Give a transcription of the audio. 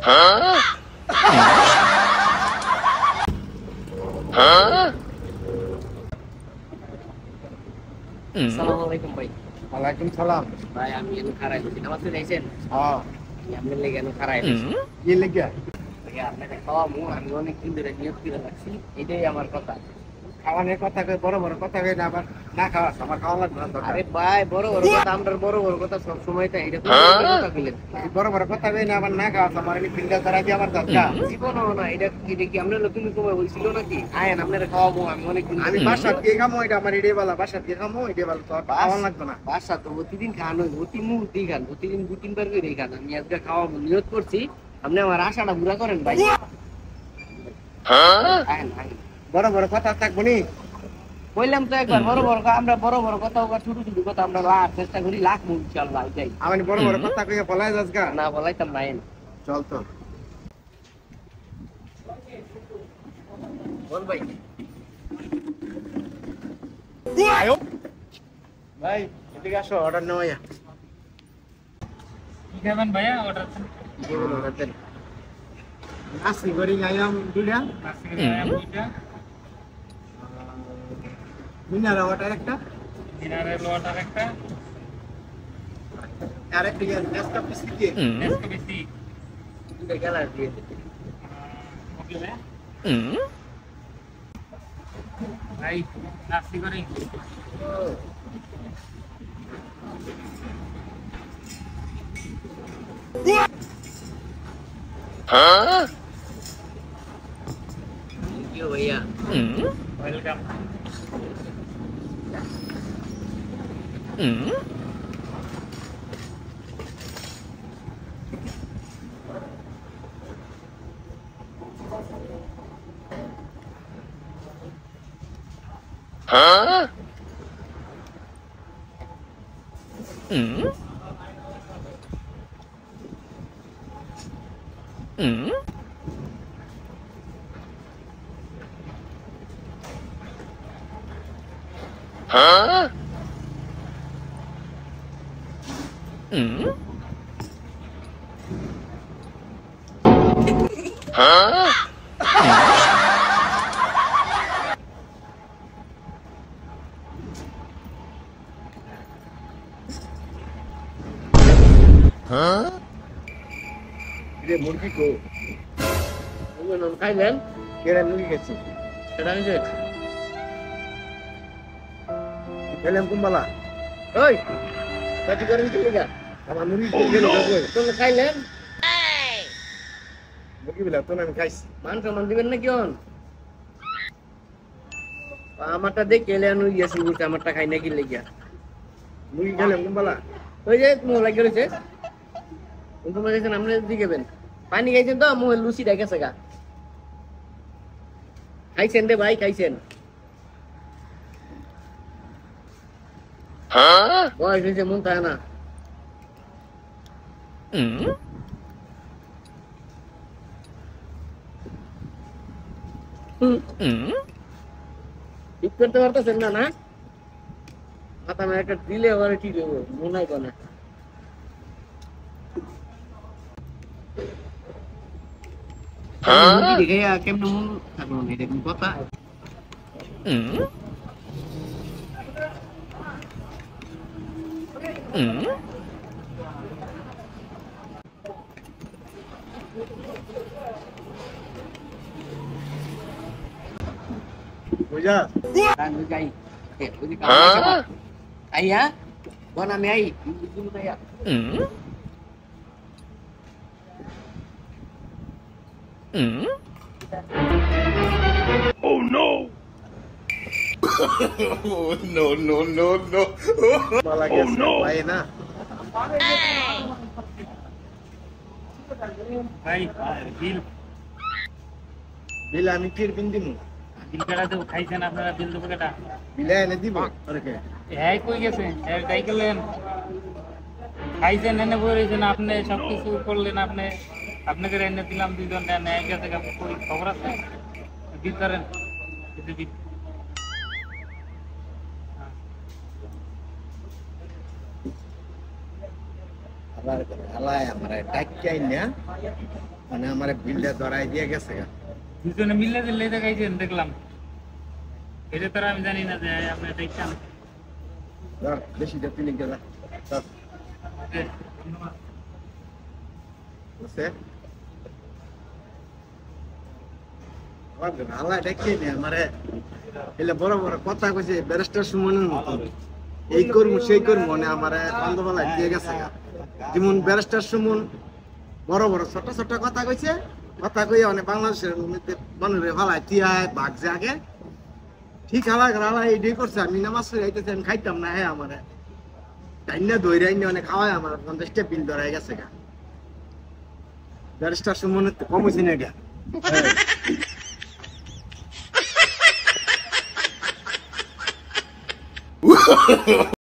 Assalamualaikum ভাই। ওয়ালাইকুম সালাম। ভাই আমি এখানে খাড়াই আছি। নামাজ পড়াইছেন? হ্যাঁ। আপনি লেগে এখানে খাড়াই আছি। কি লেগে? ভাই আপনাকে খাওয়াবো, আমি অনেক দিন ধরে নিয়ত করে রাখছি। এটাই আমার কথা। খাওয়ানোর কথা কই, বড় বড় কথা কই না, আবার না খাওয়া আমার খাওয়া লাগবে না। আরে ভাই বড় বড় কথা, আমরা বড় বড় কথা সব সময় তাই। এটা কোন কথা কইলেন? এই বড় বড় কথা কই না, আবার না খাওয়া আমার এই পিন্ডা করা দিয়ে আমার দরকার। জীবনও না, এটা কি আমরা নতুন সময় হইছিল নাকি? আয়েন আপনারা খাওয়াবো, আমি অনেক দিন আমি বাসা দিয়ে খামো, এটা আমার এটাই বলা, বাসা দিয়ে খামো এটাই বলা, তো খাওয়া লাগবে না। বাসা তো প্রতিদিন খান হয়, প্রতি মুহূর্তেই খান, প্রতিদিন 2-3 বার করে খান। আমি আজকে খাওয়াবো নিয়ত করছি, আপনি আমার আশাটা পুরা করেন ভাই। আয়েন আয়েন। বড় বড় কথা থাকবো নি। বললাম তো একবার বড় বড় আমরা বড় বড় কথা ওর ছোট ছোট কথা আমরা লাখ চেষ্টা করি, লাখ মুখ ইনশাআল্লাহ যাই। আমি বড় বড় কথা কই বলাই যাস গা। না বলাইতাম না। আয়েন চল তো। বল ভাই। ভাই এদিকে আসো, অর্ডার নাও। কি খাবেন ভাইয়া? অর্ডার কি বলুন অর্ডার দেন। আসি গরি আইলাম দুইটা, দুইটা মিনারা অর্ডার একটা, ডিনারের অর্ডার একটা, আর একটা নেস্টা বিস্কিট দিয়ে। নেস্কো বেশি দুটো গ্যালারি দিয়ে ওকে ভাই নাস্তি করি। থ্যাংক ইউ ভাইয়া। ওয়েলকাম। রে মুরগি কো? ওগুলো খাইলেন? কেরা মুরগি গেছে? সেটা হয়েছে। খেলাম কুম্বালা। ওই কাটি করে দিতে গা। আমার মুরগি গেল কই? তোমরা খাইলেন? মুরগি বিলা তো আমি খাইছি। মান সম্মান দিবেন না কেন? আমারটা দেখে এলেন ওই গেছি বলতে আমারটা খাই না কি লেগিয়া। মুরগি খেলাম কুম্বালা। ওই যে মোহ লাগে রয়েছে, তোমরা দেখছেন আপনি দিকেবেন। পানি খাইছেন তো মোহের লুচি দেখেছে গা। খাইছেন রে ভাই, খাইছেন? বয়স হয়েছে, মন থাকে না। ঠিক করতে পারতেছেন না? না মাথা মেয়ে একটা দিলে আবার ঠিক হবো, মনে হয় না। দেখে কেমন মন থাকলো না, এটা কথা। বুঝা? যাই আইয়া বন আমি আই আইয়া Oh no! No, no, no, no. বালা গেছে ভাই না। ভাই বিল বিল আমি ফির বিন দিমু। বিল কাটা তো খাইছেন আপনারা, বিল দেবো কেটা? বিলে এনে দিব। আরে কে? হ্যাঁ কই গেছে? হ্যাঁ যাই গেলেন, খাইছেন এনে বলেছেন, আপনি সবকিছু করলেন, আপনি আপনাকে এনে দিলাম 2 ঘন্টা, নেয় গেছে কই খবর আছে? বিল করেন বিল। আবার হালায় আমারে টাইকাই না। মানে আমার বিলটা ধরাই দিয়ে গেছে গা। দুজনে মিলে দিলে দেখাইছেন দেখলাম, এটা তো আর আমি জানি না যে আপনি দেখছেন। ধর বেশিটা তুই লিখে যা ধর। বুঝছে আমার ভালো দেখে নে আমারে এলে বড় বড় কথা কইছে ব্যারিস্টার সুমনের মতো এই করবো সেই করবো মানে আমারে বান্ধবলা দিয়ে গেছে গা। যেমন ব্যারিস্টার সুমন বড় বড় ছোট ছোট কথা কইছে, কথা কইয়া মানে বাংলাদেশের মনে ভালাই টিয়ায় বাঘছে আগে ঠিক হালা হালা এটাই করছে। আমি নামাজ পড়ে আইতেছি, আমি খাইতাম না। হ্যাঁ আমারে টাইনা দইরা আইনি অনেক খাওয়াই আমার 50টা বিল ধরাই গেছে গা। ব্যারিস্টার সুমনের তো কম হয়েছে না এটা।